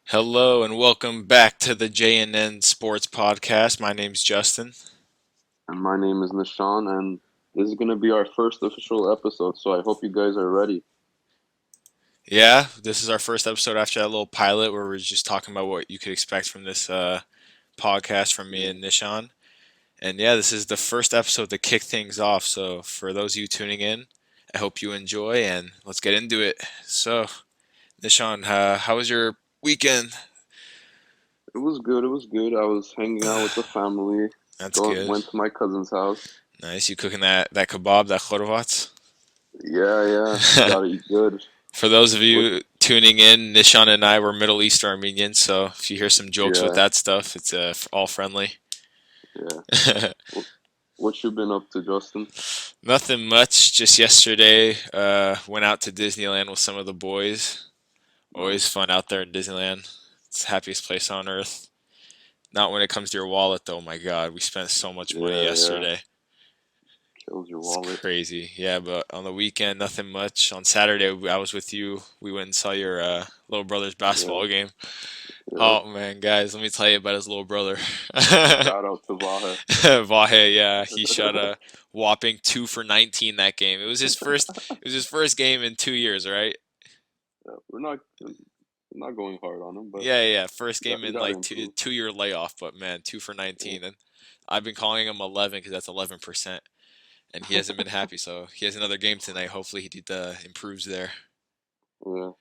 Hello and welcome back to the J&N Sports Podcast. My name's Justin. And my name is Nishan, and this is going to be our first official episode, so I hope you guys are ready. Yeah, this is our first episode after that little pilot where we're just talking about what you could expect from this podcast from me Yeah, and Nishan. And yeah, this is the first episode to kick things off. So for those of you tuning in, I hope you enjoy and let's get into it. So, Nishan, how was your weekend? it was good. It was good. I was hanging out with the family. That's good. Went to my cousin's house. Nice. You cooking that kebab, that chorvat? Yeah, yeah. Gotta eat good. For those of What? you tuning in, Nishan and I were Middle East Armenians, so if you hear some jokes with Yeah, that stuff, it's all friendly. yeah. What, what you been up to, Justin? Nothing much. Just yesterday, went out to Disneyland with some of the boys. Always Nice. fun out there in Disneyland. It's the happiest place on earth. Not when it comes to your wallet, though. My God, we spent so much money Yeah, yeah. yesterday. Kills your It's wallet. crazy. Yeah, but on the weekend, nothing much. On Saturday, I was with you. We went and saw your little brother's Yeah, basketball game. yeah. Oh man, guys, let me tell you about his little brother. Shout out to Vahe. Vahe, yeah, he shot a whopping 2 for 19 that game. It was his first. It was his first game in 2 years, right? We're not going hard on him, but Yeah, yeah, first we got, game we in got to like improve. 2 year layoff. But man, 2 for 19, Yeah. and I've been calling him 11 because that's 11%, and he hasn't been happy. So he has another game tonight. Hopefully he improves there. Yeah.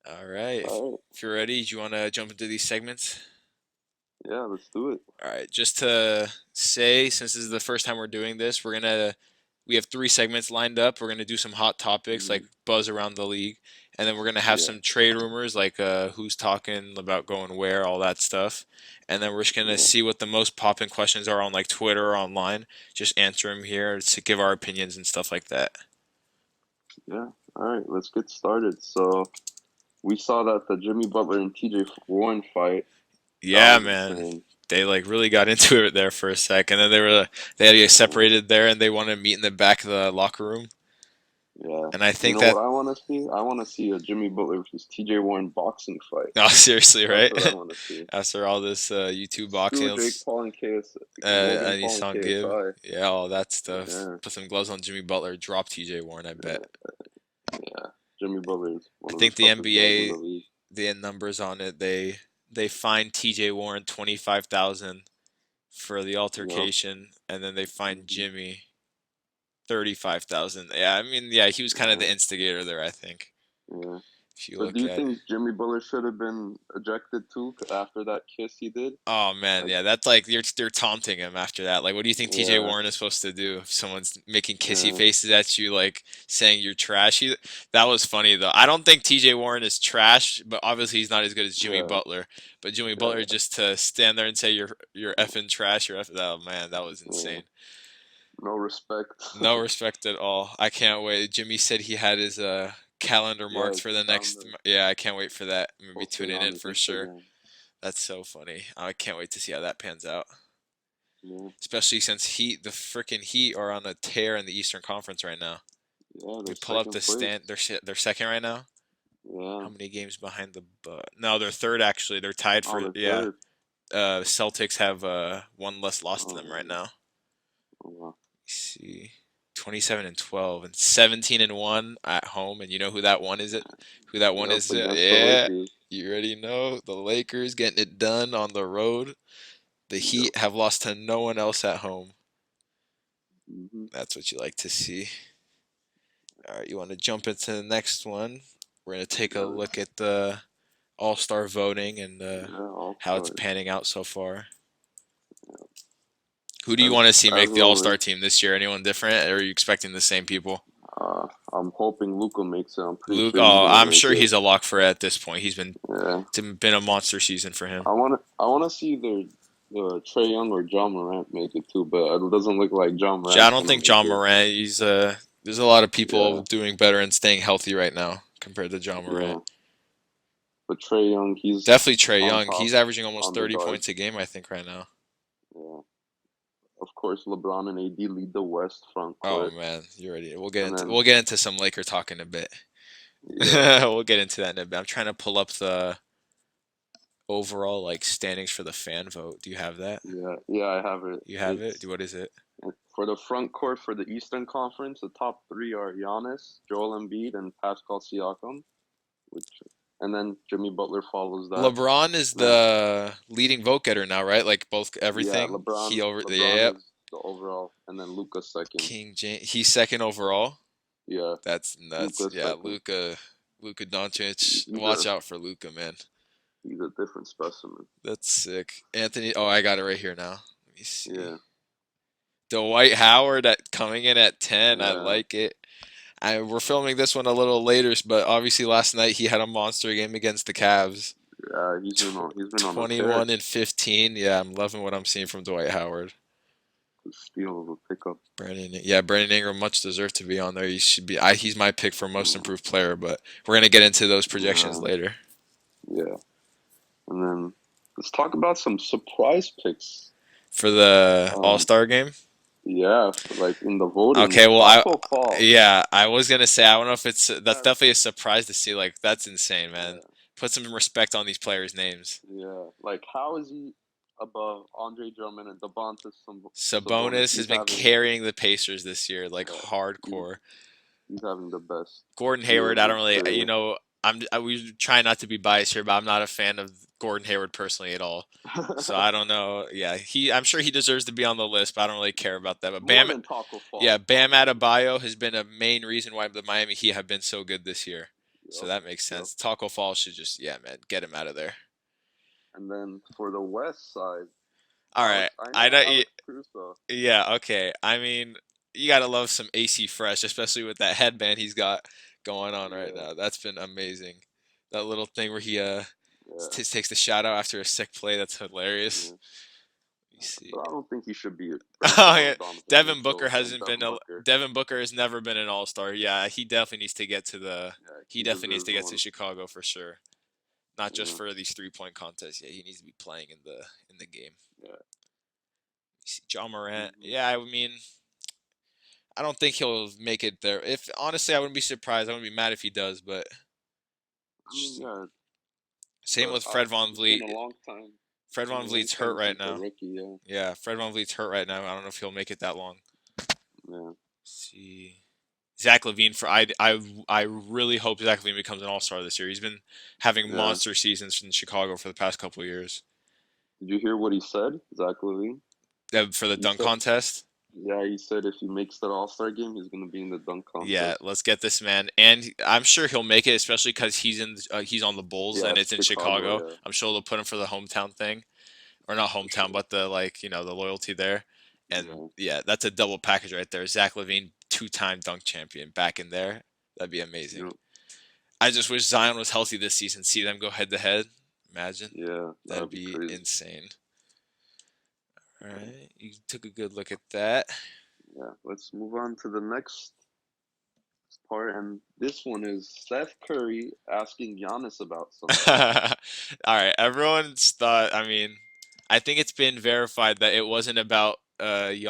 All right, All right. if you're ready, do you want to jump into these segments? Yeah, let's do it. All right, just to say, since this is the first time we're doing this, we have 3 segments lined up. We're gonna do some hot topics like Mm, buzz around the league, and then we're gonna have yeah, some trade rumors like who's talking about going where, all that stuff, and then we're just gonna yeah, see what the most popping questions are on like Twitter or online. Just answer them here to give our opinions and stuff like that. yeah. All right, let's get started. So we saw that the Jimmy Butler and TJ Warren fight. That Yeah, was man. insane. They like really got into it there for a second, and then they had to get Yeah, separated there, and they wanted to meet in the back of the locker room. yeah. And I You think know that what I want to see? I want to see a Jimmy Butler versus TJ Warren boxing fight. No, seriously, That's right? what I want to see. After all this YouTube boxing, Screw Jake Paul and Logan and Paul and Isan Gibb, KSI. yeah, all that stuff. Yeah, Put some gloves on Jimmy Butler, drop TJ Warren, I bet. yeah. Jimmy Butler is I one of the think the toughest guys in the NBA, league. the numbers on it, they fined TJ Warren 25,000 for the Yep. altercation, and then they fined Hmm. Jimmy 35,000. Yeah, I mean, yeah, he was kind of Yeah, the instigator there, I think. yeah. If you So do look you at it. think Jimmy Butler should have been ejected too after that kiss he did? Oh man, Like, yeah, that's like they're taunting him after that. Like, what do you think TJ yeah, Warren is supposed to do if someone's making kissy yeah, faces at you, like saying you're trash? That was funny though. I don't think TJ Warren is trash, but obviously he's not as good as Jimmy yeah, Butler. But Jimmy Butler yeah, just to stand there and say you're effing trash, you're effing, oh man, that was yeah. insane. No respect. No respect at all. I can't wait. Jimmy said he had his calendar Yeah, marked for the next. calendar Yeah, I can't wait for that. I'm gonna be posted tuning on in his for sure. Instagram. That's so funny. I can't wait to see how that pans out. Yeah, Especially since the freaking Heat are on a tear in the Eastern Conference right now. yeah, We they're pull up second the place. stand. They're second right now. Yeah. How many games behind the? No, they're third actually. They're tied Oh, for they're yeah. third. Celtics have one less loss to them right Oh, now. oh, wow. See, 27 and 12 and 17 and 1 at home. And you know who that one is? It who that one Yep, is? against the Yeah, Lakers. you already know the Lakers getting it done on the road. The Yep. Heat have lost to no one else at home. Hmm. That's what you like to see. All right, you want to jump into the next one? We're going to take a Yeah, look at the All Star voting and yeah, all how it's stars. panning out so far. Who do you As want to see as make the All Star always, team this year? Anyone different? Or are you expecting the same people? I'm hoping Luca makes it. I'm pretty Luke, sure he's oh, gonna I'm make sure it. he's a lock for it at this point. Yeah. It's been a monster season for him. I wanna see either Trey Young or John Morant make it too, but it doesn't look like John I Morant's don't gonna think make John it. Morant. There's a lot of people Yeah, doing better and staying healthy right now compared to John Morant. yeah. But Trey Young, he's Definitely Trey on Young. He's top averaging almost on the 30 guard. points a game, I think, right now. Yeah. Of course, LeBron and AD lead the West front Oh court, man, you're ready. and then We'll get into some Laker talk in a bit. yeah, We'll get into that in a bit. I'm trying to pull up overall like standings for the fan vote. Do you have that? Yeah, yeah, I have it. You have it? It's What is it? for the front court for the Eastern Conference. The top three are Giannis, Joel Embiid, and Pascal Siakam. Which, and then Jimmy Butler follows that. LeBron is And then the leading vote getter now, right? Like both yeah, everything. He LeBron over LeBron yeah. is the overall, and then Luca second. King James. He's second overall. Yeah, That's nuts. Luca Yeah, second. Luca Doncic. He's Watch a out for Luca, man. he's a different specimen. That's sick. Anthony. Oh, I got it right here now. Let me see. Yeah, Dwight Howard at coming in at 10. I yeah, like it. We're filming this one a little later, but obviously last night he had a monster game against the Cavs. yeah. Tw- He's been on a 21 tear. and 15. Yeah, I'm loving what I'm seeing from Dwight Howard. The steal of a pickup. Brandon Ingram much deserved to be on there. He should be. He's my pick for most Mm, improved player, but we're gonna get into those projections yeah, later yeah. And then let's talk about some surprise picks. for the All Um, Star game. yeah, like in the voting, Okay, well, Taco Fall. yeah, I was gonna say I don't know if it's that's That's definitely a surprise to see. Like that's insane, man. yeah. Put some respect on these players' names. Yeah, like how is he above Andre Drummond and Sabonis? Sabonis has been carrying the Pacers this year, like Yeah, he's hardcore. he's having the best Gordon year Hayward, of I his don't really, career. we try not to be biased here, but I'm not a fan of Gordon Hayward personally at all. So I don't know. Yeah, I'm sure he deserves to be on the list, but I don't really care about that. But More than Taco Yeah, Fall, Bam honestly. Adebayo has been a main reason why the Miami Heat have been so good this year. So Yep, that makes yep. sense. Taco Fall should just, yeah, man, get him out of there. And then for the West side, All right, I I know don't. Alex Caruso. Yeah, okay. I mean, you gotta love some AC Fresh, especially with that headband he's got going on right Yeah, now. That's been amazing. That little thing where he yeah, takes the shot out after a sick play. That's hilarious. yeah. Let me see. But I don't think he should be ranked Oh yeah, above Donovan Devin Booker Mitchell and hasn't been Devin a Booker. Devin Booker has never been an All Star. Yeah, Yeah, he he definitely needs deserves to get to one. Chicago for sure. Not just Yeah, for these 3-point contests. Yeah, he needs to be playing in the game. yeah. You see John Morant. Hmm. Yeah, I mean, I don't think he'll make it there. If honestly, I wouldn't be surprised. I wouldn't be mad if he does. But I mean, yeah, same but with Fred Von it's been Vliet. a long time. Fred It's been Von a long Vliet's hurt time right since a now. rookie. Yeah, Yeah, Fred Von Vliet's hurt right now. I don't know if he'll make it that long. yeah, Let's see. Zach Levine I really hope Zach Levine becomes an All Star this year. He's been having yeah. monster seasons in Chicago for the past couple of years. Did you hear what he said, Zach Levine? For the He dunk said, contest. yeah, he said if he makes that All Star game, he's gonna be in the dunk Yeah, contest. let's get this man, and I'm sure he'll make it, especially because he's on the Bulls Yeah, and it's it's in Chicago. Chicago. Yeah, I'm sure they'll put him for the hometown thing, or not for hometown, sure. but the the loyalty there, and Yeah, yeah, that's a double package right there. Zach Levine, two-time dunk champion, back in there. That'd be amazing. yep, I just wish Zion was healthy this season. See them go head to head. Imagine. yeah, That'd that'd be be crazy. insane. All right, you took a good look at that. Yeah, let's move on to the next part, and this one is Steph Curry asking Giannis about something. All right, everyone's thought. I mean, I think it's been verified that it wasn't about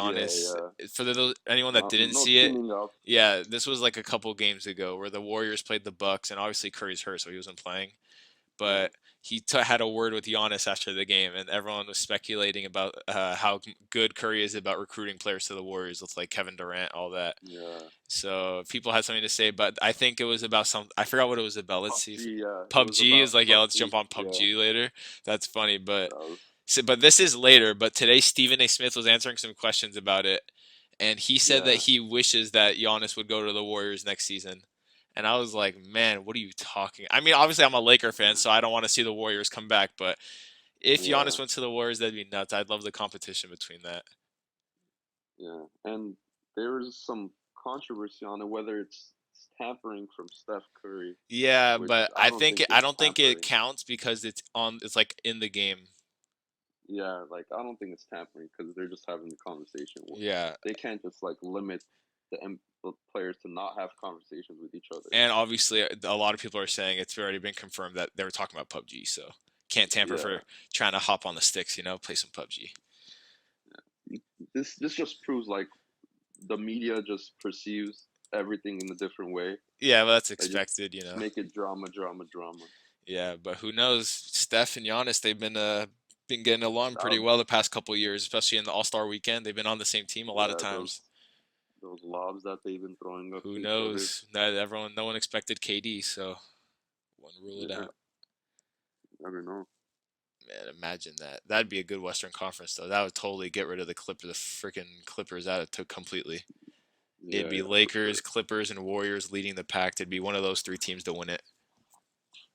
Yeah, Giannis. yeah. For anyone that No, didn't no see it, teaming up. yeah, this was like a couple games ago where the Warriors played the Bucks, and obviously Curry's hurt, so he wasn't playing. Yeah, But had a word with Giannis after the game, and everyone was speculating about how good Curry is about recruiting players to the Warriors with like Kevin Durant, all that. yeah. So people had something to say, but I think it was about some. I forgot what it was about. Let's see. PUBG, yeah. It was PUBG is about like, yeah, let's jump PUBG. on Yeah, PUBG later. That's funny, that was, but this is later. But today, Stephen A. Smith was answering some questions about it, and he said that yeah, he wishes that Giannis would go to the Warriors next season. And I was like, man, what are you talking? I mean, obviously, I'm a Laker fan, so I don't want to see the Warriors come back. But if yeah, Giannis went to the Warriors, that'd be nuts. I'd love the competition between that. yeah. And there was some controversy on it whether it's tampering from Steph Curry, Yeah, which but I don't think I it's don't think it tampering. counts because it's on. It's like in the game. Yeah, like I don't think it's tampering because they're just having the conversation. Yeah, They can't just like limit the players to not have conversations with each other. and obviously, a lot of people are saying it's already been confirmed that they were talking about PUBG, so can't tamper Yeah, for trying to hop on the sticks, play some PUBG. this just proves like the media just perceives everything in a different way. Yeah, well, that's They just expected. make it drama, drama, drama. Yeah, but who knows? Steph and Giannis, they've been getting along pretty That, well the past couple years, especially in the All-Star weekend. They've been on the same team a lot of yeah, times. those lobs that they've been throwing up Who to each other. knows? That everyone, no one expected KD, so wouldn't rule it Yeah, out. never know. Man, imagine that. That'd be a good Western Conference, though. That would totally get rid of the freaking Clippers out of took completely. It'd Yeah, be yeah, for Lakers, sure. Clippers, and Warriors leading the pack. It'd be one of those three teams to win it.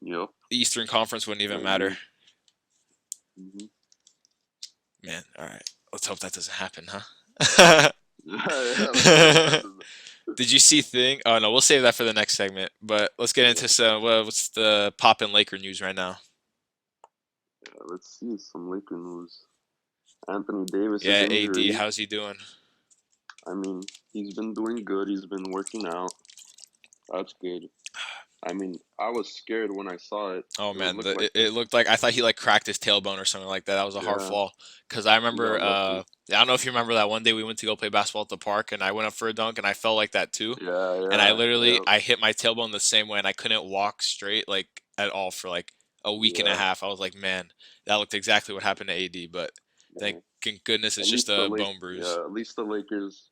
Yep, The Eastern Conference wouldn't I even matter. agree. Hmm. Man, all right. Let's hope that doesn't happen, huh? Yeah, yeah. Let's hope that doesn't. Did you see thing? Oh no, we'll save that for the next segment. But let's get Yeah, into some. What's the pop in Laker news right now? yeah. Let's see some Laker news. Anthony Davis's Yeah, AD, injury. how's he doing? I mean, he's been doing good. He's been working out. That's good. I mean, I was scared when I saw it. Oh It would man, look like it looked like I thought he like cracked his tailbone or something like that. That was a hard yeah, fall. Cause I he remember, got lucky. I don't know if you remember that one day we went to go play basketball at the park, and I went up for a dunk, and I felt like that too. Yeah, And I yeah, literally yeah, I hit my tailbone the same way, and I couldn't walk straight like at all for like a week and a yeah, half. I was like, man, that looked exactly what happened to AD. But thank yeah. goodness it's At just least the a Lake, bone bruise. yeah, at least the Lakers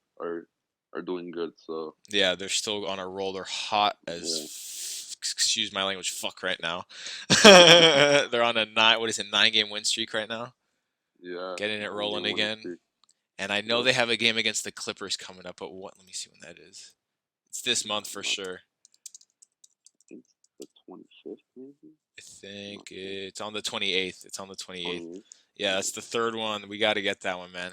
are doing good. So Yeah, they're still on a roll. They're hot yeah, as excuse my language, fuck right now. yeah, They're on a nine. What is it? 9 game win streak right now. yeah. Getting it Nine rolling game winning again. streak. And I know Yep. they have a game against the Clippers coming up. But what? Let me see when that is. It's this month I'm for not. sure. I think it's the 25th, maybe. I I'm not think sure. it's on the 28th. It's on the 28th. 28th. Yeah, that's the third one. We got to get that one, man.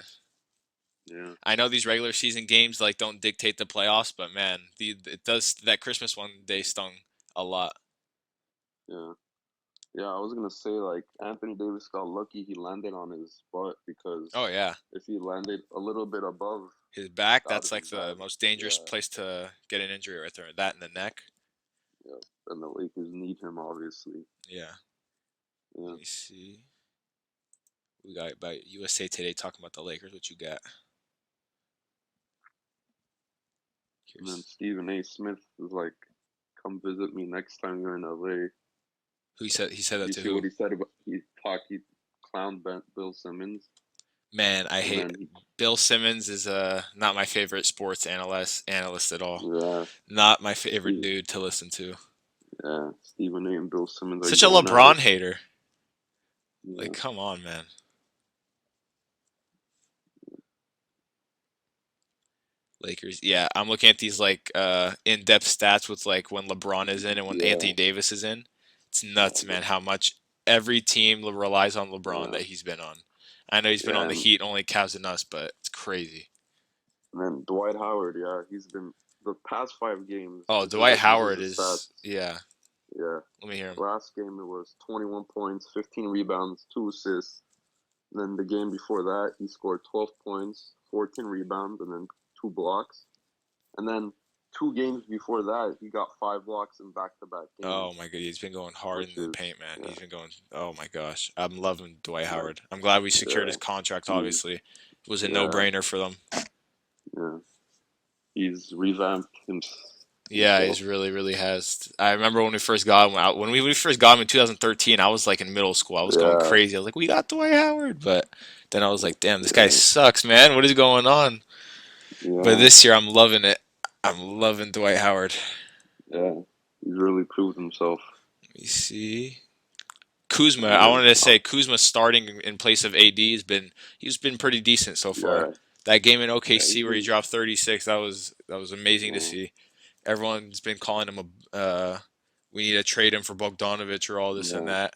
Yeah, I know these regular season games like don't dictate the playoffs, but man, it does. That Christmas one day stung a lot. yeah, yeah. I was gonna say like Anthony Davis got lucky. He landed on his butt because Oh yeah, if he landed a little bit above, his back. that would That's have like been the bad. most dangerous Yeah, place to get an injury right there. That in the neck. yeah. And the Lakers need him obviously. Yeah. Let Yeah. me see. We got by USA Today talking about the Lakers. What you got? And then Here's Stephen A. Smith was like, "Come visit me next time you're in LA." who he said. He said Did that you to see who? what he said about he clowned Bill Simmons, Man, I and hate then he Bill Simmons is not my favorite sports analyst at all. yeah Not my favorite Steve, dude to listen to. yeah Stephen A. and Bill Simmons are Such a going at LeBron it. hater. Like, Yeah, come on, man. Lakers. Yeah, I'm looking at these like in-depth stats with like when LeBron is in and when Anthony yeah, Davis is in. It's oh, nuts, man, how much every team relies on LeBron yeah, that he's been on. I know he's been on yeah, the Heat, only Cavs and us, but it's crazy. and then Dwight Howard. Yeah, he's been the past 5 games. Oh, This is Dwight this is Howard the is stats. yeah. Yeah, Let me hear him. last game it was 21 points, 15 rebounds, 2 assists. And then the game before that, he scored 12 points, 14 rebounds, and then 2 blocks. And then 2 games before that, he got 5 blocks in back-to-back Oh games, my god, he's been going hard in which the is paint, man. yeah, He's been going. Oh my gosh, I'm loving Dwight yeah, Howard. I'm glad we secured yeah. his contract. He's Obviously, it was a yeah, no-brainer for them. yeah. He's revamped Yeah, himself. he's really has. I remember when we first got him out. When we first got him in 2013, I was like in middle school. I was going Yeah, crazy. I was like, "We got Dwight Howard," but then I was like, "Damn, this guy yeah, sucks, man. What is going on?" But yeah, this year, I'm loving it. I'm loving Dwight Howard. yeah. He's really proved himself. Let me see. Kuzma. And I then wanted to say Kuzma starting in place of AD he's been pretty decent so far. yeah, That game in yeah. He's OKC where he been dropped 36, that was amazing to uh, see. Everyone's been calling him a we need to trade him for Bogdanovich or all this and yeah, that.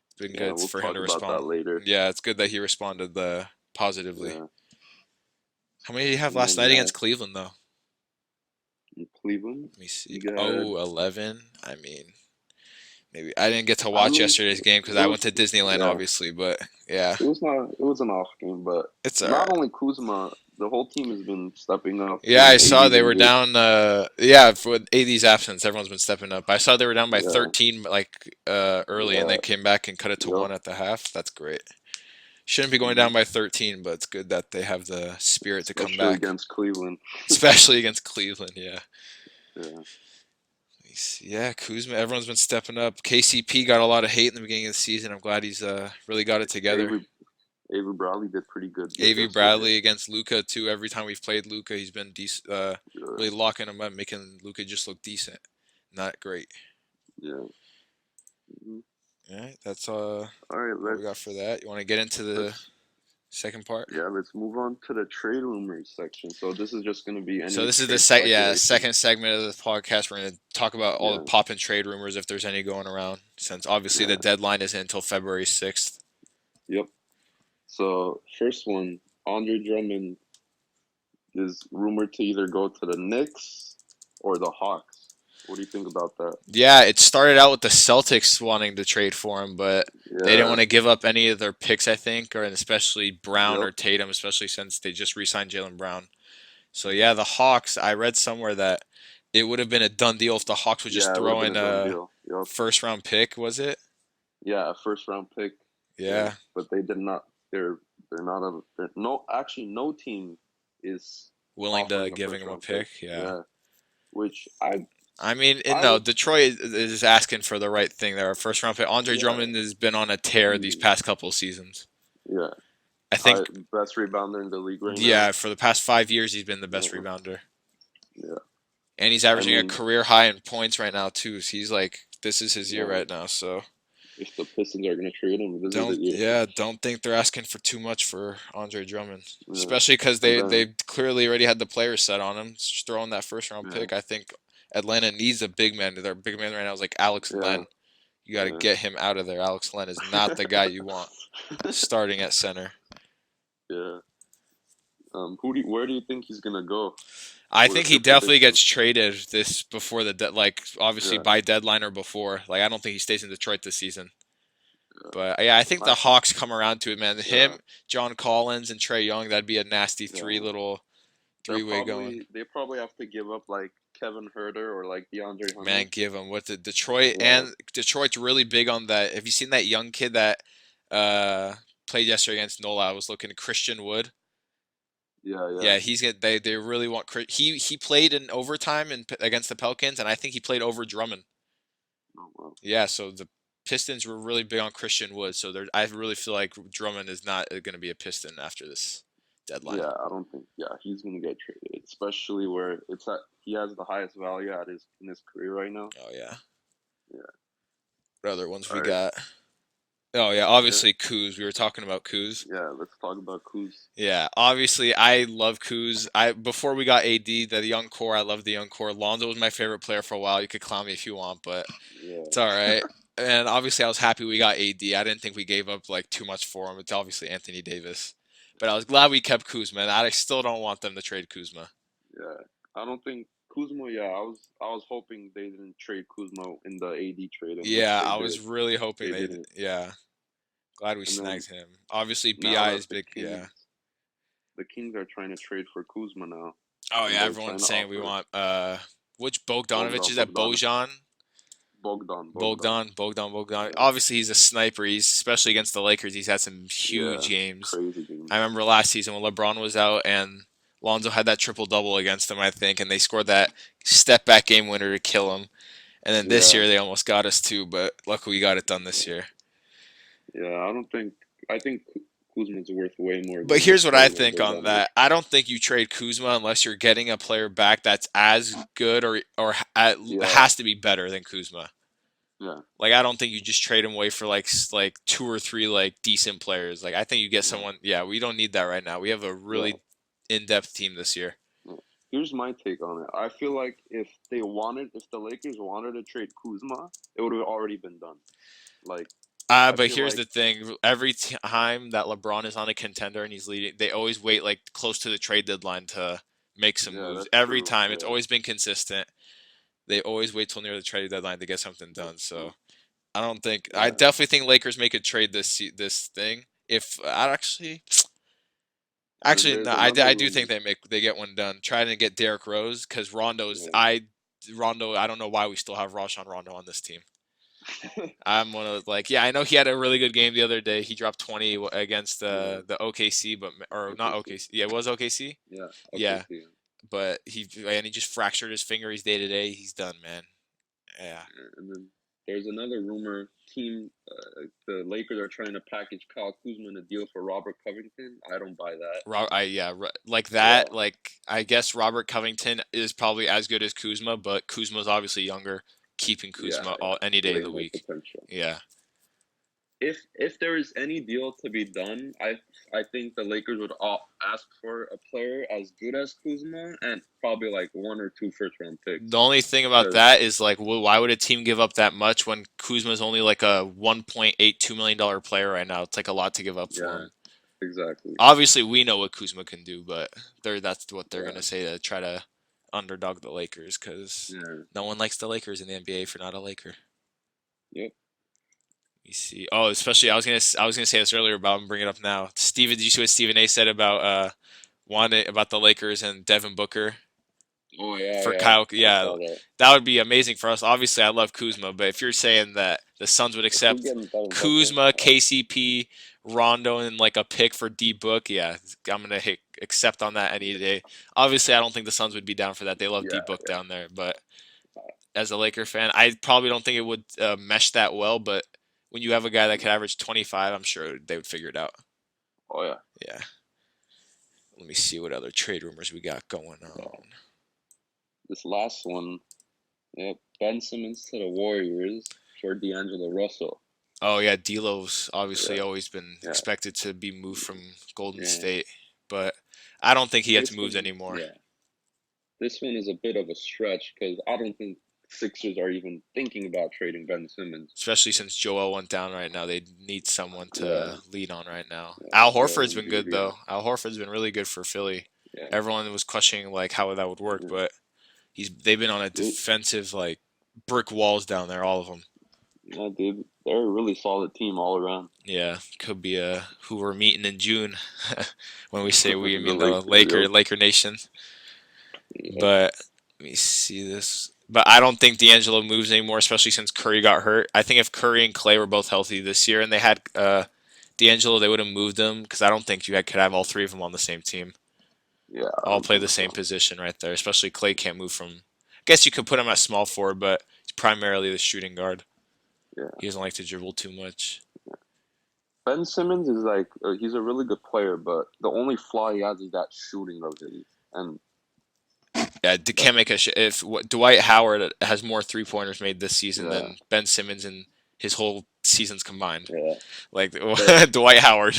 It's been yeah. good We'll for him talk to about respond. that later. Yeah, it's good that he responded positively. Yeah, How many did he have and last then night yeah, against Cleveland though? in Cleveland, Let me see. he got. Oh, 11. I mean, maybe I didn't get to I watch mean, yesterday's game because it I went was to Disneyland, yeah. obviously. But yeah, It was not. It was an off game, but it's all not right. only Kuzma, the whole team has been stepping up Yeah, I when saw AD's they were injured. down. Yeah, for AD's absence, everyone's been stepping up. I saw they were down by Yeah, 13 like early, and yeah, then came back and cut it to yep. one at the half. That's great. Shouldn't be going Hmm. down by 13, but it's good that they have the spirit to come Especially back, against Cleveland. especially against Cleveland. Yeah. Yeah, Let me Yeah, Kuzma. Everyone's been stepping up. KCP got a lot of hate in the beginning of the season. I'm glad he's really got it together. Avery Avery Bradley did pretty good Avery yesterday. Bradley against Luca too. Every time we've played Luca, he's been decent. Yeah, Really locking him up, making Luca just look decent. Not great. yeah. Mhm. All right, that's All right, all we got for that. You want to get into the let's second part? let's move on to the trade rumors section. So this is just gonna be So any this is the trade speculation. second segment of the podcast. We're going to talk about all the Yeah, pop and trade rumors if there's any going around. Since obviously the yeah, deadline isn't until February 6th. yep. So first one, Andre Drummond is rumored to either go to the Knicks or the Hawks. What do you think about that? Yeah, it started out with the Celtics wanting to trade for him, but they didn't Yeah, want to give up any of their picks, I think, or especially Brown yep, or Tatum, especially since they just re-signed Jalen Brown. So yeah, the Hawks. I read somewhere that it would have been a done deal if the Hawks would just yeah, it would have throw been in a done a deal. Yep, first round pick. Was it? yeah, a first round pick. Yeah, Yeah, but they did not. They're not a. They're, no, actually, no team is willing to offering a giving first him a round pick. pick. Yeah. Yeah, which I mean, I no, would. Detroit is asking for the right thing there. A first round pick. Andre Yeah, Drummond has been on a tear these easy. past couple of seasons. Yeah, I think, best rebounder in the league right now. yeah, for the past 5 years, he's been the best Yeah, rebounder. yeah. And he's I averaging a mean, career high in points right now, too. So he's like, this is his year yeah. right now. So If the Pistons are gonna trade him, this is the year. don't think they're asking for too much for Andre Drummond. Yeah, Especially because and then they clearly already had the players set on him. Just throwing that first round yeah, pick, I think Atlanta needs a big man. Their big man right now is like Alex yeah, Len. You got to yeah. get him out of there. Alex Len is not the guy you want starting at center. Yeah. Where do you think he's gonna go? I What think is he your definitely prediction? gets traded this before like obviously Yeah, by deadline or before. Like I don't think he stays in Detroit this season. yeah. But yeah, I think I the think Hawks come around to it, man. yeah, Him, John Collins, and Trey Young, that'd be a nasty yeah. three-way going. They probably have to give up like Kevin Herter or like DeAndre Hunter. Man, give him what the Detroit Yeah, and Detroit's really big on that. Have you seen that young kid that uh played yesterday against Nola? I was looking at Christian Wood. yeah, yeah. Yeah, they really want he played in overtime against the Pelicans, and I think he played over Drummond. Oh, well. Yeah, so the Pistons were really big on Christian Wood, so I really feel like Drummond is not going to be a Piston after this deadline. Yeah, I don't think. Yeah, he's gonna get traded, especially where it's at. He has the highest value at his in his career right now. Oh yeah. Yeah. What other ones All we right. got? Oh yeah, Yeah. obviously KUZ. We were talking about KUZ. Yeah. Let's talk about Kuz. Yeah, obviously I love KUZ. I before we got AD, the young core, I loved the young core. Lonzo was my favorite player for a while. You could clown me if you want, but Yeah. it's all right. And obviously I was happy we got AD. I didn't think we gave up like too much for him. It's obviously Anthony Davis. But I was glad we kept Kuzma. And I still don't want them to trade Kuzma. Yeah. I don't think Kuzma. Yeah, I was hoping they didn't trade Kuzma in the AD trade, in which Yeah, they I did. was really hoping They they. didn't. Yeah, glad we And then snagged him. Obviously, now Bi that is big. Yeah. The Kings are trying to trade for Kuzma now, Oh and yeah, they're trying everyone's to saying we offer want which Bogdanovich is that? Bogdan, Bojan? Bogdan. Bogdan. Yeah, Obviously, he's a sniper. He's especially against the Lakers. He's had some huge yeah, games. crazy game. I remember last season when LeBron was out and Lonzo had that triple double against him, I think, and they scored that step back game winner to kill him. And then this Yeah, year they almost got us too, but luckily we got it done this yeah, year. yeah. I don't think. I think Kuzma's worth way more But than here's what I what think on Bogdanovich. that. I don't think you trade Kuzma unless you're getting a player back that's as good Yeah, has to be better than Kuzma. yeah, Like I don't think you just trade him away for like two or three like decent players. Like I think you get yeah, someone. Yeah, we don't need that right now. We have a yeah. really in-depth team this year. Yeah. Here's my take on it. I feel like if the Lakers wanted to trade Kuzma, it would have already been done. Like, I But feel here's like, the thing: every time that LeBron is on a contender and he's leading, they always wait like close to the trade deadline to make some yeah, moves. that's Every true. time, it's Yeah, always been consistent. They always wait till near the trade deadline to get something done. that's So true. I don't think I Yeah, definitely think Lakers make a trade this thing. If I and then actually no, there's another I do think rumor. they get one done. Trying to get Derrick Rose because Yeah, Rondo. I don't know why we still have Rajon Rondo on this team. I'm one of those, like, yeah, I know he had a really good game the other day. He dropped 20 against yeah. the OKC, but or not OKC. OKC. Yeah, it was OKC. Yeah, Yeah, OKC. but he just fractured his finger. He's day to day. He's done, man. Yeah. And then there's another rumor team. The Lakers are trying to package Kyle Kuzma in a deal for Robert Covington. I don't buy that. Like Yeah, that. Like I guess Robert Covington is probably as good as Kuzma, but Kuzma's obviously younger. Keeping yeah, Kuzma yeah. all any day of Way the more week. potential. Yeah. If there is any deal to be done, I think the Lakers would ask for a player as good as Kuzma and probably like one or two first round The picks. only thing about Because that is like, why would a team give up that much when Kuzma's only like a $1.82 million player right now? It's like a lot to give up for yeah, him. exactly. Obviously, we know what Kuzma can do, but that's what they're Yeah, gonna say to try to underdog the Lakers because yeah, no one likes the Lakers in the NBA for not a Laker. yep. You see, oh, especially I was gonna say this earlier, but I'm bringing it up now. Steven, did you see what Stephen A. said about wanted about the Lakers and Devin Booker Oh yeah, for yeah. Kyle? I Yeah, saw that. that would be amazing for us. Obviously, I love Kuzma, but if you're saying that the Suns would If we accept get Devin Booker, Kuzma, KCP, Rondo, and like a pick for D Book, yeah, I'm gonna hit accept on that any day. Obviously, I don't think the Suns would be down for that. They love D yeah, Book yeah. down there, but as a Laker fan, I probably don't think it would mesh that well. But when you have a guy that could average 25, I'm sure they would figure it out. Oh yeah, Yeah. Let me see what other trade rumors we got going yeah. on. This last one, yep. Ben Simmons to the Warriors for D'Angelo Russell. Oh yeah, D'Lo's obviously Yeah, always been yeah, expected to be moved from Golden yeah. State, but I don't think he gets This moved one, anymore. yeah. This one is a bit of a stretch because I don't think Sixers are even thinking about trading Ben Simmons. Especially since Joel went down right now, they need someone Yeah, to lead on right now. yeah. Al Joel Horford's been Embiid, good yeah, though. Al Horford's been really good for Philly. yeah, Everyone was questioning like how that would work, yeah. but they've been on a They, defensive like brick walls down there, all of them. yeah, they're a really solid team all around. Yeah, could be who we're meeting in June. When we say we, I The mean the Lakers, yep, Laker Nation. yep, But let me see this. But I don't think D'Angelo moves anymore, especially since Curry got hurt. I think if Curry and Clay were both healthy this year and they had D'Angelo, they would have moved them because I don't think could have all three of them on the same team. yeah. I All don't play think the same so. position right there. Especially Clay can't move from. I guess you could put him at small forward, but he's primarily the shooting guard. Yeah, He doesn't like to dribble too much. Ben Simmons is like he's a really good player, but the only flaw he has is that shooting of his, and Yeah, they that can't make a if Dwight Howard has more 3 pointers made this season yeah, than Ben Simmons in his whole seasons combined. yeah. Like But Dwight Howard.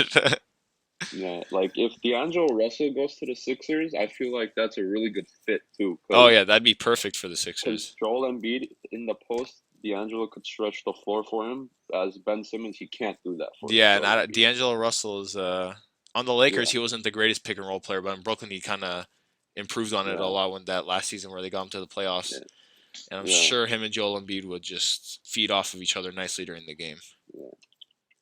yeah, like if D'Angelo Russell goes to the Sixers, I feel like that's a really good fit too, Oh yeah, that'd be perfect for the because Sixers. Joel Embiid in the post, D'Angelo could stretch the floor for him. As Ben Simmons, he can't do that for Yeah, and Joel Embiid. D'Angelo Russell is on the Lakers. Yeah, He wasn't the greatest pick and roll player, but in Brooklyn he kind of improved on it a yeah, lot when that last season where they got him to the playoffs. yeah, And I'm yeah, sure him and Joel Embiid would just feed off of each other nicely during the game. yeah.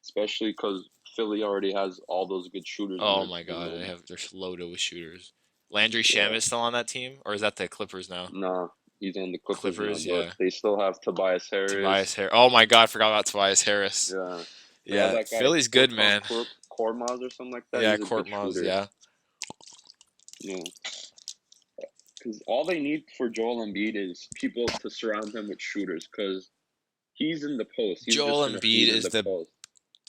Especially because Philly already has all those good shooters in Oh their my in God, them. they're loaded with shooters. Landry Yeah, Shamet still on that team, or is that the Clippers now? nah, he's on the Clippers now, Clippers, but yeah. they still have Tobias Tobias Harris. Harris. Oh my God, I forgot about Tobias Harris. Yeah, they have Yeah, that guy Philly's good, man. Kormaz or something like that. Yeah, He's a Court good Moz, shooter. yeah. Yeah, because all they need for Joel Embiid is people to surround him with shooters. Because he's in the post. He's just Joel gonna Embiid feed in the post.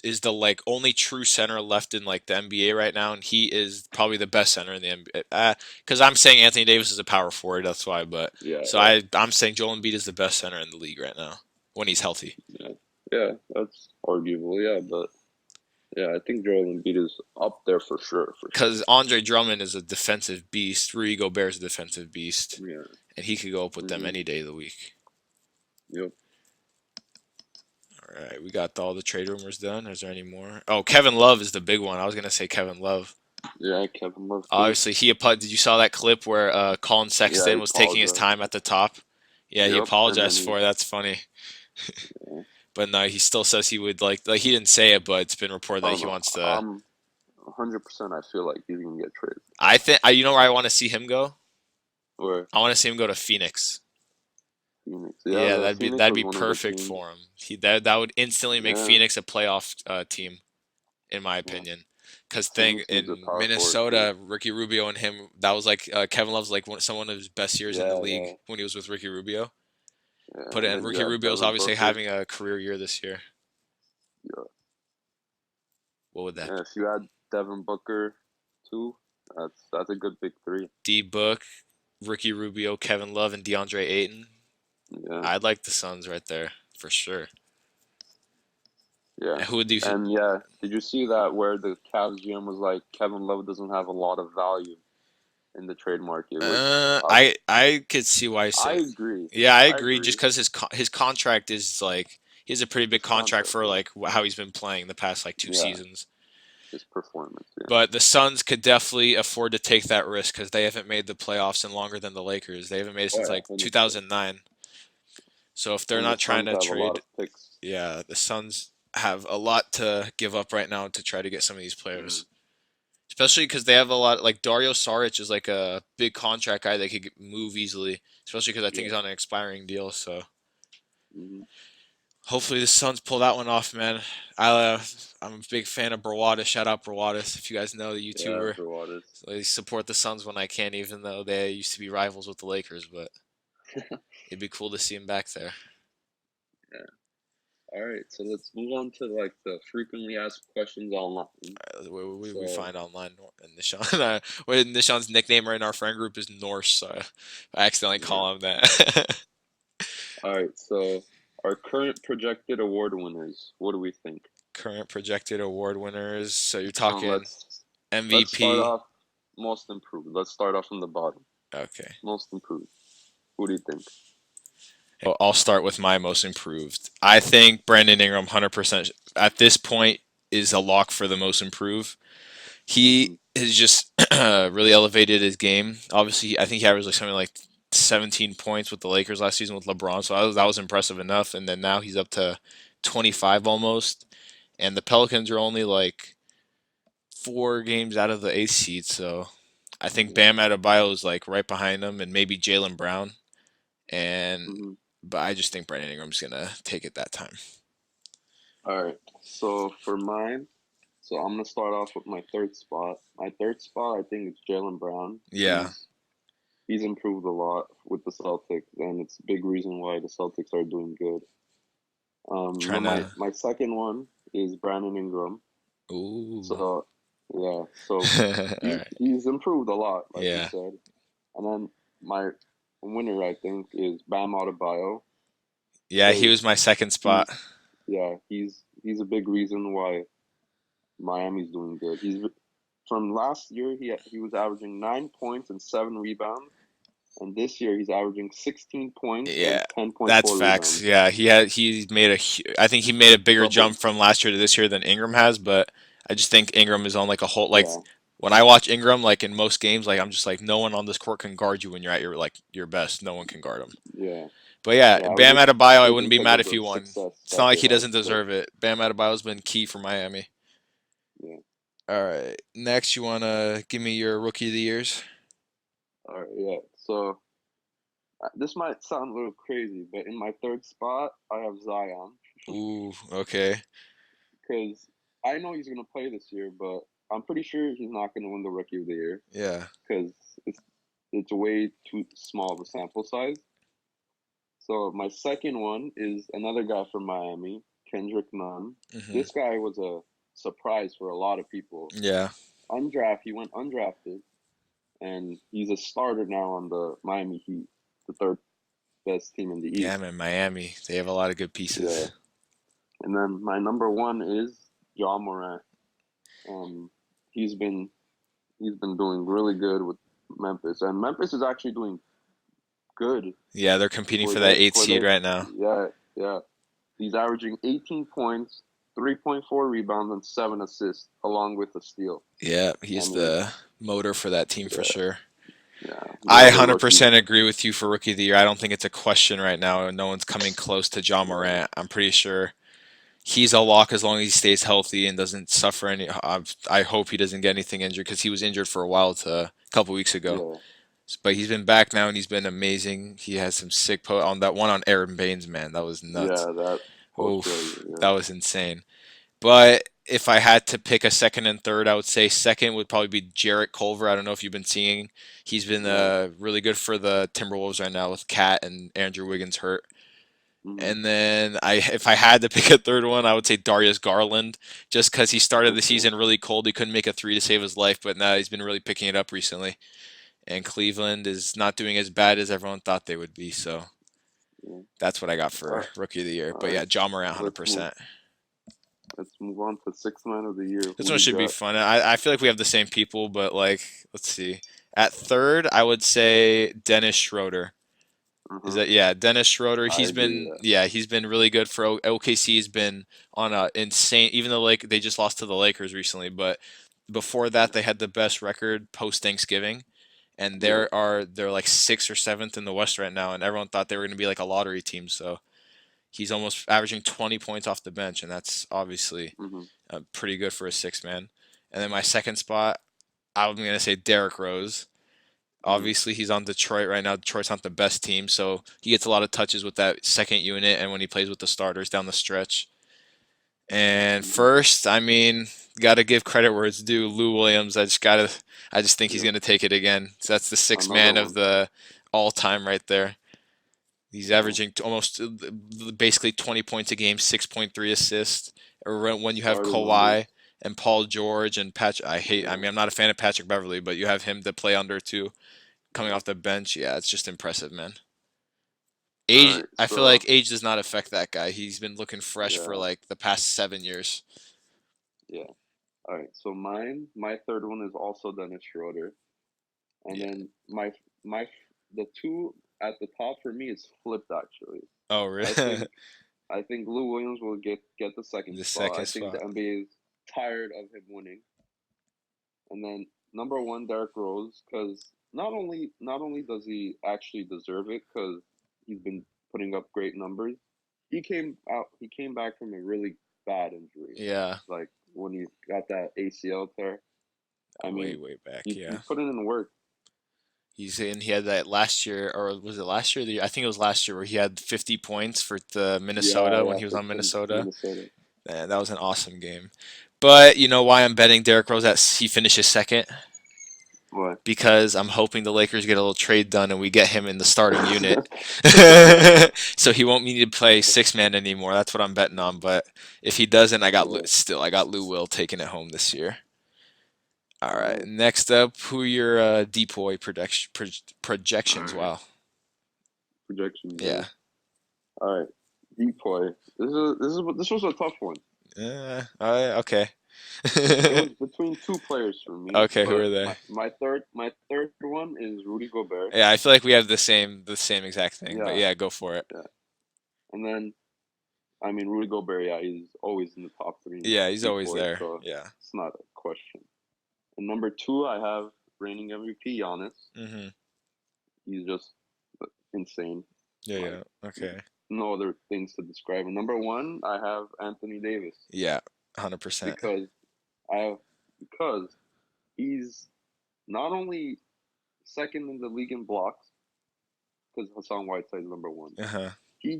is the like only true center left in like the NBA right now, and he is probably the best center in the NBA. Because I'm saying Anthony Davis is a power forward, that's why. But Yeah, so yeah, I'm saying Joel Embiid is the best center in the league right now when he's healthy. yeah, yeah. That's arguable. Yeah, but yeah, I think Joel Embiid is up there for sure, for sure. Because Andre Drummond is a defensive beast, Rudy Gobert's a defensive beast, Yeah. and he could go up with them Hmm. any day of the week. Yep. All right, we got all the trade rumors done. Is there any more? Oh, Kevin Love is the big one. I was gonna say Kevin Love. Yeah, Kevin Love too. Obviously, he applied. Did you saw that clip where Colin Yeah, he Sexton was taking his apologized. time at the top? Yeah, he Yep, and then apologized he. for it. That's funny. Yeah, But no, he still says he would like he didn't say it, but it's been reported I that don't he know. wants to. I'm 100%. I feel like he's gonna get traded. I think you know where I want to see him go. Or I want to see him go to Phoenix. Phoenix. Yeah, Yeah, the Phoenix that'd was be one of the perfect teams. for him. That would instantly make Yeah, Phoenix a playoff team, in my yeah. opinion. Because thing Phoenix needs a in power forward too. Minnesota, Ricky Rubio and him, that was like Kevin Love's like someone of his best years in the Yeah, league yeah, when he was with Ricky Rubio. Yeah, Put it and in. then you Ricky have Rubio's Devin obviously Booker. having a career year this year. Yeah, What would that yeah. be? If you add Devin Booker too, that's a good big three. D Book, Ricky Rubio, Kevin Love, and DeAndre Ayton. Yeah, I'd like the Suns right there for sure. yeah, And who would you? and yeah. Did you see that where the Cavs GM was like, Kevin Love doesn't have a lot of value in the trade market, which I could see why you I say. agree. Yeah, I I agree. Just agree. because his contract is like he has a pretty big His contract contract, for yeah, like how he's been playing the past like two yeah, seasons. his performance, yeah. But the Suns could definitely afford to take that risk because they haven't made the playoffs in longer than the Lakers. They haven't made it Oh since yeah, like 100%. 2009. So if they're And the not trying Suns to have a lot trade, of picks. yeah, the Suns have a lot to give up right now to try to get some of these Mm, players. Especially because they have a lot, like Dario Saric is like a big contract guy that could move easily. Especially because I think yeah. he's on an expiring deal. So Hmm. hopefully the Suns pull that one off, man. I, I'm a big fan of Brawadis. Shout out Brawadis. If you guys know the Yeah, YouTuber, for Waters. so I support the Suns when I can, even though they used to be rivals with the Lakers. But it'd be cool to see him back there. Yeah. All right, so let's move on to like the frequently asked questions online. We So, find online and Nishan. Nishan's nickname right in our friend group is Norse, so I accidentally yeah. call him that. All right, so our current projected award winners, what do we think? Current projected award winners. So you're Um, talking let's let's start MVP. off most improved. Let's start off from the bottom. Okay. Most improved. Who do you think? Well, I'll start with my most improved. I think Brandon Ingram 100% at this point is a lock for the most improved. He Hmm. has just really elevated his game. Obviously, I think he averaged like something like 17 points with the Lakers last season with LeBron, so that was impressive enough. And then now he's up to 25 almost, and the Pelicans are only like 4 games out of the eighth seed. So I think Yeah. Bam Adebayo is like right behind him, and maybe Jalen Brown. And Hmm. but I just think Brandon Ingram's gonna take it that time. All right. So for mine, so I'm gonna start off with my third spot. My third spot, I think it's Jalen Brown. Yeah, He's improved a lot with the Celtics, and it's a big reason why the Celtics are doing good. Then trying my to. my second one is Brandon Ingram. Ooh. So yeah, so All he's right. he's improved a lot, like you Yeah. said. And then my winner, I think, is Bam Adebayo Yeah, he was because my second spot. he's yeah he's a big reason why Miami's doing good. He's from last year he was averaging 9 points and 7 rebounds, and this year he's averaging 16 points and Yeah, ten point that's four facts. rebounds. Yeah, he made I think he made a bigger Double, jump from last year to this year than Ingram has, but I just think Ingram is on like a whole like yeah, when I watch Ingram like in most games like I'm just like no one on this court can guard you when you're at your like your best. No one can guard him. yeah, But yeah, yeah. I was Bam just Adebayo, I wouldn't speaking be because mad of if he the won. success It's not that like they he have, doesn't but deserve it. Bam Adebayo's been key for Miami. yeah. All right, next you wanna give me your rookie of the years? All right, yeah. So this might sound a little crazy, but in my third spot, I have Zion Ooh, okay, because I know he's gonna play this year, but I'm pretty sure he's not gonna win the Rookie of the Year yeah. because it's it's way too small of a sample size. So my second one is another guy from Miami, Kendrick Nunn. Hmm. This guy was a surprise for a lot of people. Yeah. He went undrafted, and he's a starter now on the Miami Heat, the third best team in the Yeah, East. man, Miami. They have a lot of good Yeah. pieces. And then my number one is John Morant. Um, he's been he's been doing really good with Memphis, and Memphis is actually doing good Yeah, they're competing for that eighth for seed their right now. yeah. He's averaging 18 points, 3.4 rebounds, and 7 assists, along with a steal. Yeah, I he's mean, the motor for that team for yeah, sure. yeah. I No other rookie. 100% agree with you for rookie of the year. I don't think it's a question right now. No one's coming close to John Yeah, Morant. I'm pretty sure he's a lock as long as he stays healthy and doesn't suffer any. I hope he doesn't get anything injured because he was injured for a while a couple weeks ago. yeah, But he's been back now and he's been amazing. He has some sick on that one on Aaron Baines, man. That was nuts. yeah. That post Oof, failure. Yeah, that was insane. But if I had to pick a second and third, I would say second would probably be Jarrett Culver. I don't know if you've been seeing. He's been no, really good for the Timberwolves right now with Cat and Andrew Wiggins hurt. Mhm. And then if I had to pick a third one, I would say Darius Garland, just because he started the Okay. season really cold. He couldn't make a three to save his life, but now he's been really picking it up recently. And Cleveland is not doing as bad as everyone thought they would be. So Yeah. that's what I got All for right. Rookie of the Year. All But yeah, right. John Morant, Let's move. 100%. Let's move on to sixth man of the year. This Who one do you should be got? fun. I feel like we have the same people, but like, let's see. At third, I would say Dennis Schroeder. Uh Is huh. that yeah, Dennis Schroeder? I He's agree. been he's been really good for OKC. He's been on a insane. Even though like they just lost to the Lakers recently, but before that they had the best record post Thanksgiving, and Yeah. they're like sixth or seventh in the West right now, and everyone thought they were going to be like a lottery team. So he's almost averaging 20 points off the bench, and that's obviously Mhm. pretty good for a six man. And then my second spot, I'm going to say Derrick Rose. Mhm. Obviously, he's on Detroit right now. Detroit's not the best team, so he gets a lot of touches with that second unit and when he plays with the starters down the stretch. And Mhm. first, I mean, got to give credit where it's due. Lou Williams, I just think he's Yeah. going to take it again. So that's the sixth Another man of one. the all time right there. He's Yeah. averaging almost basically 20 points a game, 6.3 assists. Or when you have Starting numbers. Kawhi and Paul George and Patrick, I Yeah. mean, I'm not a fan of Patrick Beverly, but you have him to play under too coming Yeah. off the bench. Yeah, it's just impressive, man. All Age, right. I feel So like age does not affect that guy. He's been looking fresh for yeah. like the past 7 years. Yeah. All right. So my third one is also Dennis Schroeder, and Yeah. then the two at the top for me is flipped actually. Oh, I really? think I think Lou Williams will get the second The spot. I second think the spot. NBA is tired of him winning. And then number one, Derrick Rose, because not only does he actually deserve it, because he's been putting up great numbers. He came back from a really bad injury, Yeah. like when he got that ACL tear. I Way, mean, way back. he's Yeah. putting in work. He's in. He had that last year, or was it last year? I think it was last year where he had 50 points for the Yeah, Minnesota when yeah, he was for on for Minnesota. Minnesota. Man, that was an awesome game. But you know why I'm betting Derrick Rose that he finishes second? What? Because I'm hoping the Lakers get a little trade done and we get him in the starting unit. So he won't need to play six man anymore. That's what I'm betting on. But if he doesn't, Yeah. I got Lou Will taking it home this year. All All right. right. Next up, who are your depoy All projections? right. Wow. Projections. Yeah. All right. Depoy. This was a tough one. Okay. It was between two players for me, Okay. Who but are they? my third one is Rudy Gobert. Yeah, I feel like we have the same exact thing. But Yeah, yeah, go for it. yeah. And then I mean Rudy Gobert, yeah, he's always in the top three Yeah, he's always depoys, there. so Yeah. it's not a question. And number two, I have reigning MVP Giannis. Mhm. He's just insane. Yeah. Like Yeah. Okay. no other things to describe him. Number one, I have Anthony Davis Yeah. 100%. because I have because he's not only second in the league in blocks because Hassan Whiteside's number one. Uh huh. He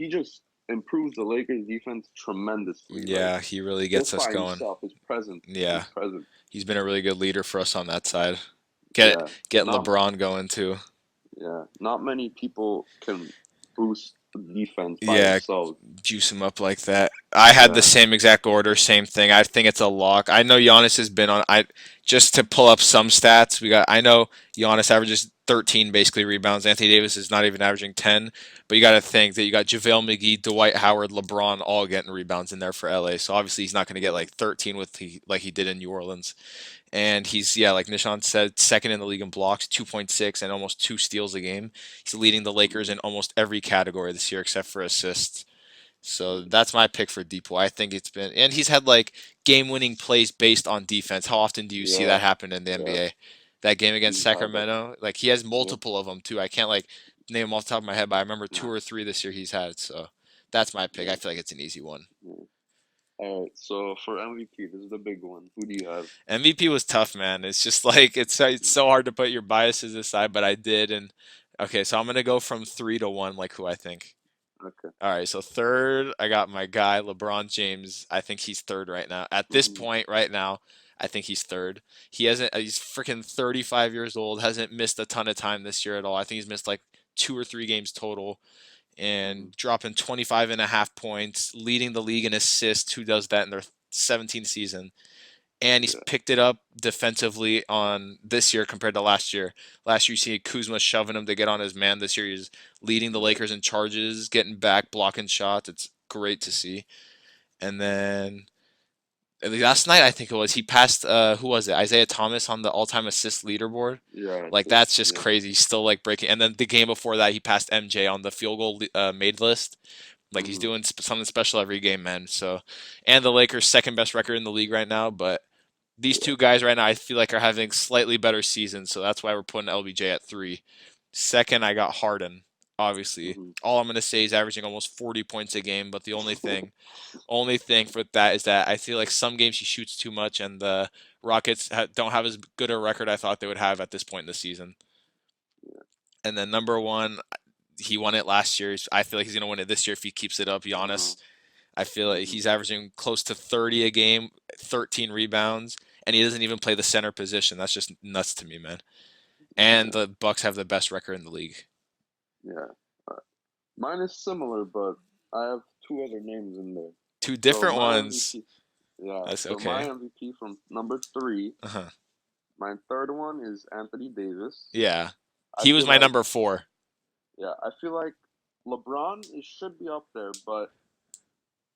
just improves the Lakers defense tremendously. Like Yeah, he really gets just us by going. himself, his Yeah, presence. he's been a really good leader for us on that side. Yeah, Get not LeBron going too. not many people can boost the defense by Yeah, themselves. juice him up like that. I had the Yeah, same exact order, same thing. I think it's a lock. I know Giannis has been on. I just to pull up some stats. I know Giannis averages 13 basically rebounds. Anthony Davis is not even averaging 10. But you got to think that you got JaVale McGee, Dwight Howard, LeBron all getting rebounds in there for LA. So obviously he's not going to get yeah, like 13 like he did in New Orleans. And he's, yeah, like Nishan said, second in the league in blocks, 2.6 and almost two steals a game. He's leading the Lakers mhm, in almost every category this year except for assists. So yeah, that's my pick for Deepo. I think it's been, and he's had like game-winning plays based on defense. How often do you see yeah, that happen in the yeah. NBA? That game against He's had that. Sacramento, like he has Yeah, multiple of them too. I can't like name them off the top of my head, but I remember two yeah, or three this year he's had. So that's my pick. I yeah, feel like it's an easy one. yeah. All right. So for MVP, this is the big one. Who do you have? MVP was tough, man. It's just like it's so hard to put your biases aside, but I did. And okay, so I'm gonna go from three to one, like who I think. Okay. All right, so third, I got my guy LeBron James. I think he's third right now. At this Hmm. point, right now, I think he's third. He hasn't. He's freaking 35 years old. Hasn't missed a ton of time this year at all. I think he's missed like two or three games total. Mhm. and dropping 25 and a half points, leading the league in assists. Who does that in their 17th season? And he's Yeah. picked it up defensively on this year compared to last year. Last year, you see Kuzma shoving him to get on his man. This year, he's leading the Yeah. Lakers in charges, getting back, blocking shots. It's great to see. And then last night, I think it was, he passed, who was it? Isaiah Thomas on the all-time assist leaderboard. Yeah. Like, that's just Yeah. crazy. He's still, like, breaking. And then the game before that, he passed MJ on the field goal made list. Like, he's Mhm. doing something special every game, man. So, and the Lakers' second best record in the league right now. But these Yeah. two guys right now, I feel like are having slightly better seasons. So that's why we're putting LBJ at three. Second, I got Harden. Obviously, Mhm. all I'm gonna say is averaging almost 40 points a game. But the only thing for that is that I feel like some games he shoots too much, and the Rockets don't have as good a record I thought they would have at this point in the season. Yeah. And then number one, he won it last year. I feel like he's gonna win it this year if he keeps it up. I Giannis, know. I feel like Mhm. he's averaging close to 30 a game, 13 rebounds, and he doesn't even play the center position. That's just nuts to me, man. And Yeah. the Bucks have the best record in the league. Yeah. Mine is similar, but I have two other names in there. Two So different my ones. MVP, yeah. That's So my okay. MVP from number three, Uh-huh. my third one is Anthony Davis. Yeah. I He was feel my like, number four. yeah, I feel like LeBron should be up there, but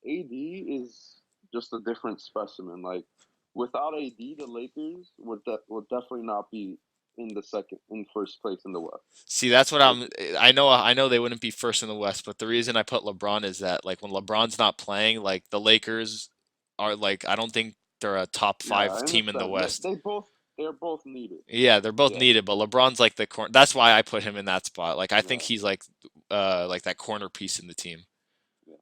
AD is just a different specimen. Like without AD, the Lakers would definitely not be in the second in first place in the West. See, that's what Like I know they wouldn't be first in the West, but the reason I put LeBron is that like when LeBron's not playing, like the Lakers are like I don't think they're a top yeah, I 5 team in the understand. West. They're both needed. Yeah, they're both Yeah, needed, but LeBron's like the corner. That's why I put him in that spot. Like I think yeah, he's like that corner piece in the team. yeah.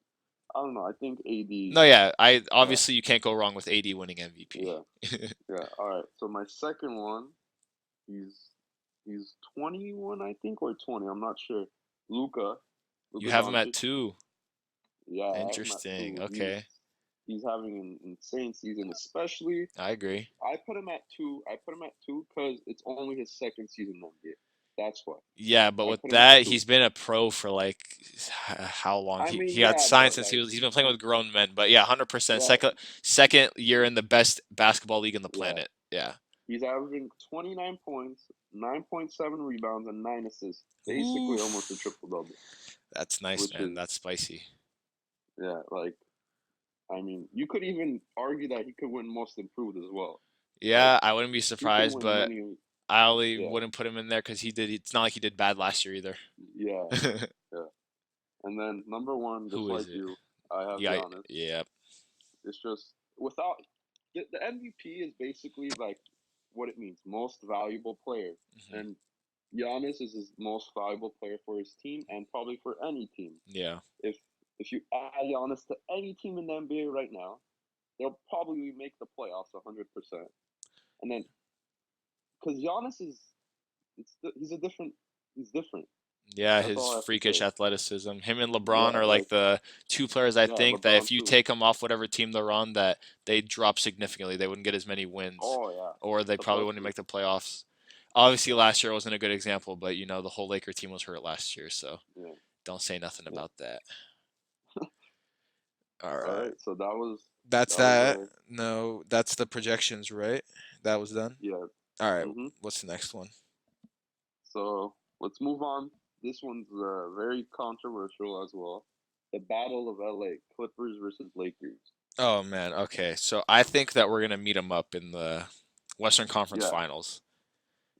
I don't know. I think AD. No, yeah, I Yeah, obviously you can't go wrong with AD winning yeah, MVP. yeah. All right. So my second one, he's he's 21, I think, or 20. I'm not sure. Luca, You Luca have him at Doncic. 2. Yeah, I have him at Interesting. 2. Okay. He's having an insane season, especially. I agree. I put him at 2. I put him at 2 because it's only his second season in the NBA. That's why Yeah, but I with put him at that, 2. he's been a pro for like how long? I He mean, got yeah, signed but since like, he's been playing with grown men. But yeah, 100% right, second year in the best basketball league in the yeah. planet. Yeah. He's averaging 29 points, 9.7 rebounds, and 9 assists. Basically, almost a Oof. triple double, That's nice, which man. is That's spicy. yeah, like I mean, you could even argue that he could win Most Improved as well. Like Yeah, I wouldn't be he could surprised, win but many. I only Yeah, wouldn't put him in there because he did. It's not like he did bad last year either. yeah, yeah. And then number one, just Who is like it? you, I have Yeah, Giannis. yeah. It's just without the MVP is basically like what it means, most valuable player, Hmm. and Giannis is his most valuable player for his team and probably for any team. Yeah. If if you add Giannis to any team in the NBA right now, they'll probably make the playoffs 100%. And then because Giannis is he's a different he's different. Yeah, That's his all I have to freakish say. athleticism. Him and LeBron Yeah, are like like the two players I yeah, think that LeBron if you too. take them off whatever team they're on, that they drop significantly. They wouldn't get as many wins, Oh yeah, or they the probably Bucks wouldn't too. make the playoffs. Obviously, Yeah, last year wasn't a good example, but the whole Laker team was hurt last year, so yeah, don't say nothing yeah. about that. All All right. right, so That's that was that. No, that's the projections, right? That was done. yeah. All right. Mhm. What's the next one? So let's move on. This one's very controversial as well. The Battle of LA, Clippers versus Lakers. Oh man. Okay. So I think that we're gonna meet them up in the Western Conference Yeah, Finals.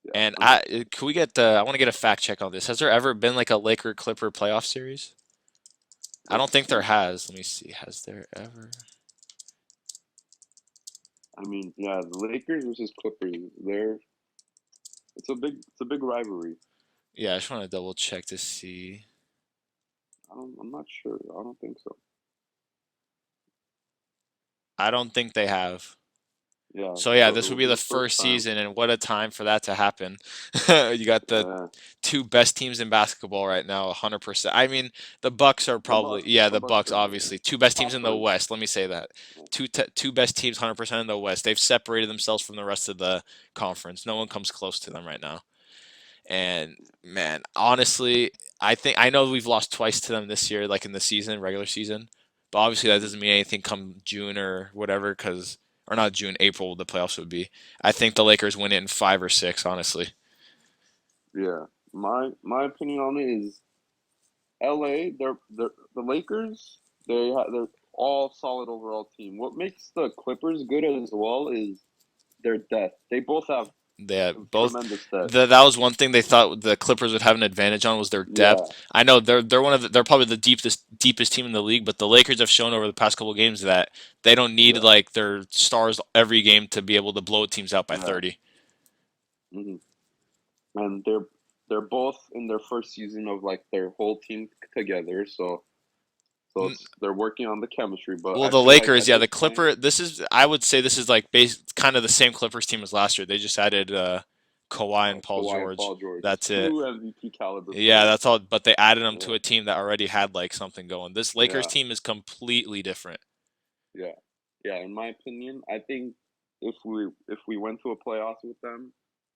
yeah. And Uh-huh. can we get I want to get a fact check on this. Has there ever been like a Laker Clipper playoff series? I don't Let's think there see. has. Let me see. Has there ever? I mean, yeah, the Lakers versus Clippers. It's a big rivalry. Yeah, I just want to double check to see. I'm not sure. I don't think so. I don't think they have. Yeah, So yeah, so it this would will be be the the first first time. season, and what a time for that to happen. You got the Yeah, two best teams in basketball right now, 100%. I mean, the Bucks are probably yeah, The the Bucks Bucks are obviously two best teams top in the 3. West. Let me say that Yeah, two best teams, 100% in the West. They've separated themselves from the rest of the conference. No one comes close to them right now. And man, honestly, I know we've lost twice to them this year, like in the season, regular season. But obviously that Mhm. doesn't mean anything come June or whatever, cause or not June, April, the playoffs would be. I think the Lakers win it in 5 or 6, honestly. Yeah. My opinion on it is LA, the Lakers, they're all solid overall team. What makes the Clippers good as well is their depth. They both have They both tremendous depth. that was one thing they thought the Clippers would have an advantage on was their depth. Yeah, I know they're one of they're probably the deepest team in the league, but the Lakers have shown over the past couple of games that they don't need yeah, like their stars every game to be able to blow teams out by yeah. 30. hmm And they're both in their first season of like their whole team together, so they're working on the chemistry. But Well, I the feel like Lakers, at yeah, the this point, Clipper. This is, I would say, this is like kind of the same Clippers team as last year. They just added Kawhi and Paul Kawhi and George. Paul George, That's it. two MVP caliber Yeah, players. that's all. But they added them to Yeah, a team that already had like something going. This Lakers yeah, team is completely different yeah, yeah. In my opinion, I think if we went to a playoffs with them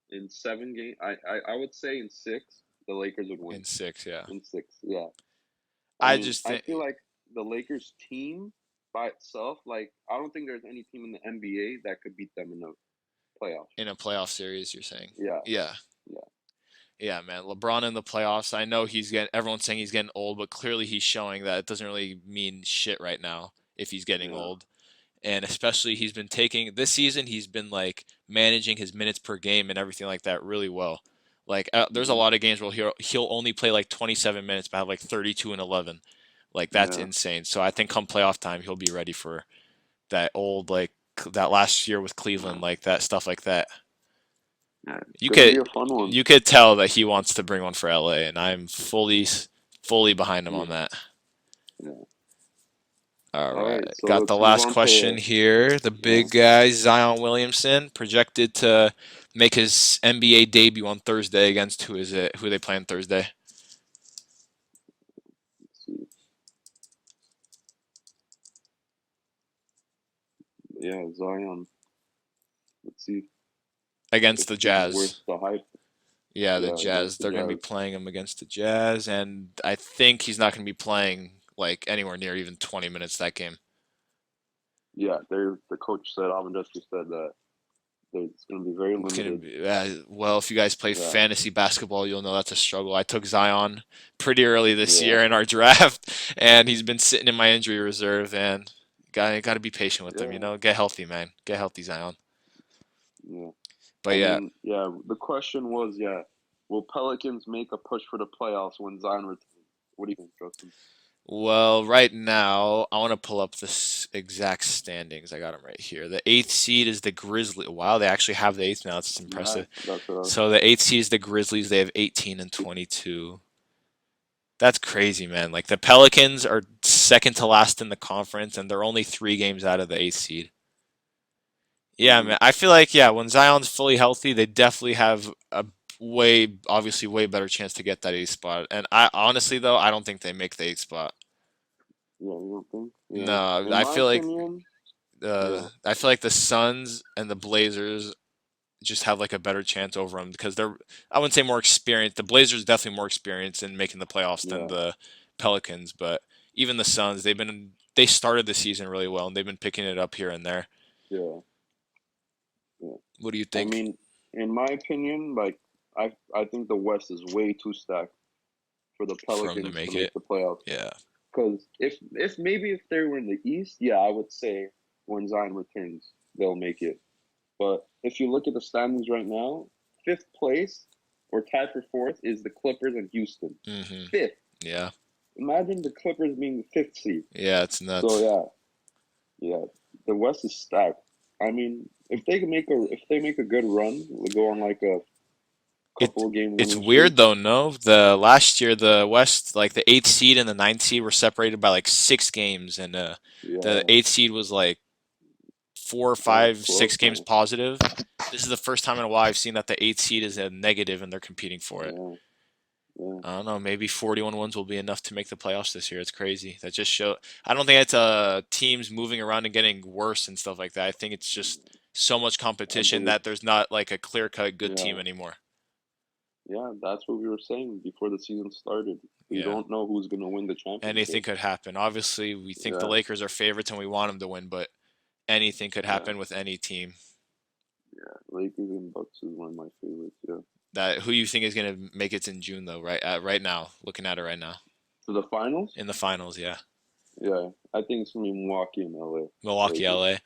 in 7 games, I would say in six, the Lakers would win. in 6. Yeah, In six, yeah. I I mean, just I think feel like the Lakers team by itself, like I don't think there's any team in the NBA that could beat them in the playoffs. in a playoff series, you're saying, Yeah, yeah, yeah, yeah, man. LeBron in the playoffs. I know he's getting. Everyone's saying he's getting old, but clearly he's showing that it doesn't really mean shit right now if he's getting yeah, old. And especially he's been taking this season he's been like managing his minutes per game and everything like that really well. Like there's a hmm lot of games where he'll only play like 27 minutes but have like 32 and 11. Like that's yeah, insane. So I think come playoff time he'll be ready for that old like that last year with Cleveland, like that stuff like that. yeah. It's You gonna be could a fun one. you could tell that he wants to bring one for LA and I'm fully behind him Yeah, on that. yeah. All All right. right, so Got the let's move last on question to here. The yeah. big guy, Zion Williamson, projected to make his NBA debut on Thursday against who is it? Who are they playing Thursday? Let's see. Yeah, Zion. Let's see if Against the this is worth Jazz. the hype. Yeah, the Yeah, Jazz. against the They're going to be Jazz. playing him against the Jazz, and I think he's not going to be playing like anywhere near even 20 minutes that game. Yeah, the coach said, Avendusky said that it's gonna be very It's gonna limited. be well. If you guys play Yeah, fantasy basketball, you'll know that's a struggle. I took Zion pretty early this yeah, year in our draft, and he's been sitting in my injury reserve. And got to be patient with him. yeah, Get healthy, man. Get healthy, Zion. yeah. But I yeah, mean, yeah, the question was, yeah, will Pelicans make a push for the playoffs when Zion returns? What do you think, Justin? well, right now I want to pull up this exact standings. I got them right here. The eighth seed is the Grizzlies. Wow, they actually have the eighth now. It's Yeah, impressive. that's what I was. So the eighth seed is the Grizzlies. They have 18 and 22. That's crazy, man. Like the Pelicans are second to last in the conference, and they're only 3 games out of the eighth seed. Yeah, Mm-hmm. man. I feel like yeah, when Zion's fully healthy, they definitely have a obviously way better chance to get that eighth spot. And I honestly though, I don't think they make the eighth spot. Yeah, you don't think? Yeah. No, In my opinion, yeah, I feel like the Suns and the Blazers just have like a better chance over them because they're I wouldn't say more experienced. The Blazers definitely more experienced in making the playoffs than yeah, the Pelicans, but even the Suns, they started the season really well and they've been picking it up here and there. yeah, yeah. What do you I think mean, in my opinion, like I think the West is way too stacked for the for them to Pelicans to make it? make the playoffs. Yeah. Because if maybe if they were in the East, yeah, I would say when Zion returns, they'll make it. But if you look at the standings right now, fifth place or tied for fourth is the Clippers and Houston. Mhm. Fifth. Yeah. Imagine the Clippers being the fifth seed. Yeah, it's So nuts. yeah, the West is stacked. I mean, if they make a good run, we go on like a It couple of game it's winning streak. weird though, no? The last year the West like the 8th seed and the ninth seed were separated by like 6 games and the Yeah, 8th seed was like four, yeah, five, close 6 games now. positive. This is the first time in a while I've seen that the 8th seed is a negative and they're competing for it. Yeah, yeah, I don't know, maybe 41 wins will be enough to make the playoffs this year. It's crazy. That just show I don't think it's teams moving around and getting worse and stuff like that. I think it's just so much I competition believe. that there's not like a clear-cut good team Yeah, anymore. Yeah, that's what we were saying before the season started. We Yeah. don't know who's gonna win the Anything championship. could happen. Obviously, we think the Yeah, Lakers are favorites and we want them to win, but anything could yeah, happen with any team. yeah. Lakers and Bucks is one of my favorites. Yeah. That who you think is going to make it in June though, right? Right now, looking at it right now To the finals? in the finals, yeah. Yeah, I think it's gonna be Milwaukee and LA. Milwaukee, Lakers.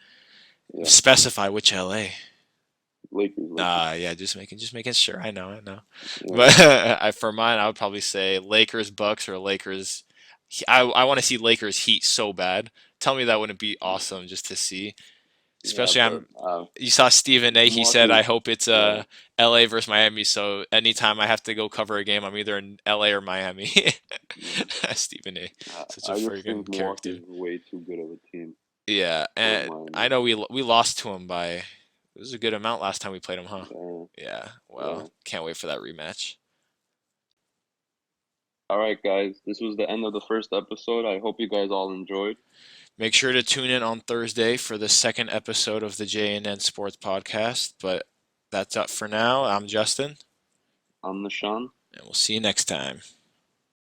LA. Yeah, Specify which LA. Lakers, Lakers. Yeah, just making sure. I know. Yeah, But for mine, I would probably say Lakers, Bucks, or Lakers. I want to see Lakers Heat so bad. Tell me that wouldn't be awesome just to see. yeah, Especially but you saw Stephen A. He said, Milwaukee. "I hope it's Yeah, L.A. versus Miami." So anytime I have to go cover a game, I'm either in L.A. or Miami. yeah. Stephen A. Such a I just think friggin' Milwaukee character. is way too good of a team Yeah, for and I Miami. know we lost to him by it was a good amount last time we played him, huh? Yeah, Yeah. Well, yeah. can't wait for that rematch. All right, guys. This was the end of the first episode. I hope you guys all enjoyed. Make sure to tune in on Thursday for the second episode of the JNN Sports Podcast. But that's up for now. I'm Justin, I'm Nishan. and we'll see you next time.